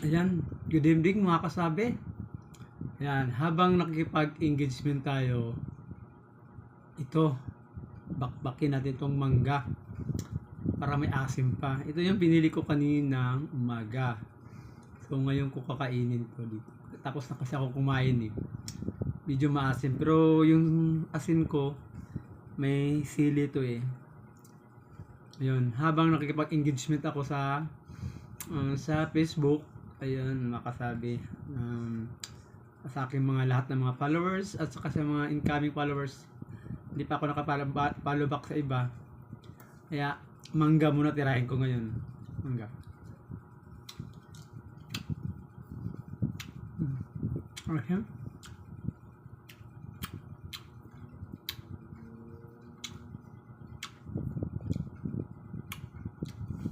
Ayan, good evening mga kasabi. Ayan, habang nakikipag-engagement tayo, ito, bakbakin natin itong mangga para may asim pa. Ito yung pinili ko kaninang umaga. So ngayon ko kakainin to dito. Tapos na kasi ako kumain eh. Medyo maasim. Pero yung asin ko, may sili to eh. Ayun, habang nakikipag-engagement ako sa Facebook, ayun, makasabi sa aking mga lahat ng mga followers at saka sa mga incoming followers. Hindi pa ako nakapollow back sa iba, kaya mangga muna tirahin ko ngayon. Mangga. Okay.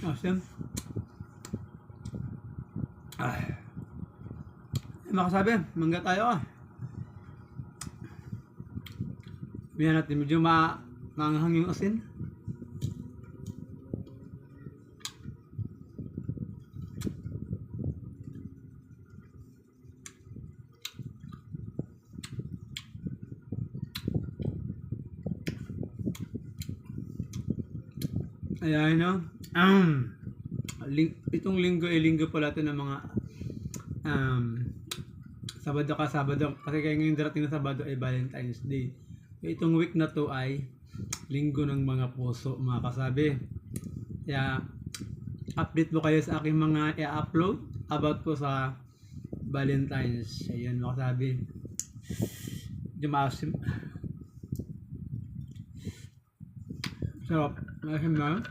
Awesome. Makasabi, mangga tayo ah. Bihan natin, medyo maanghang yung asin. Ayan no. Itong linggo ay linggo pala ito ng mga Sabado kasi kaya ngayong darating na Sabado ay Valentine's Day. Itong week na to ay linggo ng mga puso mga kasabi. Kaya update mo kayo sa aking mga i-upload about ko sa Valentine's. Ayun mga kasabi. Dumasim. Sarap. Masim na.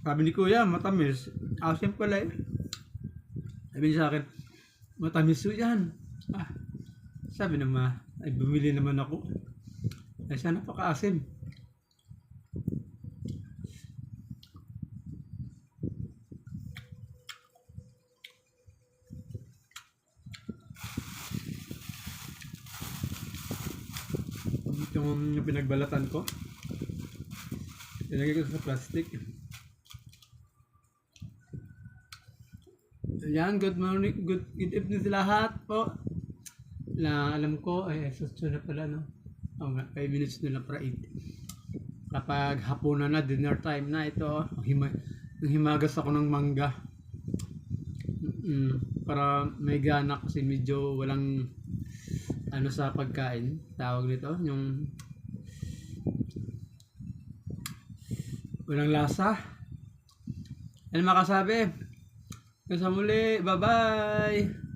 Sabi ni Kuya, matamis. Asim pala eh. Sabi niya sa akin, matamis yan. Sabi naman, ay bumili naman ako. Ay siya napaka-asim. Yung pinagbalatan ko. Ilagay ko sa plastic. Ayan, good morning, good evening sa lahat po. Alam ko, ay susunod na pala, no? Oo nga, 5 minutes na lang para 8. Kapag hapunan na, dinner time na, ito, himagas ako ng mangga. Para may gana kasi medyo walang sa pagkain. Tawag nito, yung walang lasa. Ano makasabi? Sa muli, bye-bye!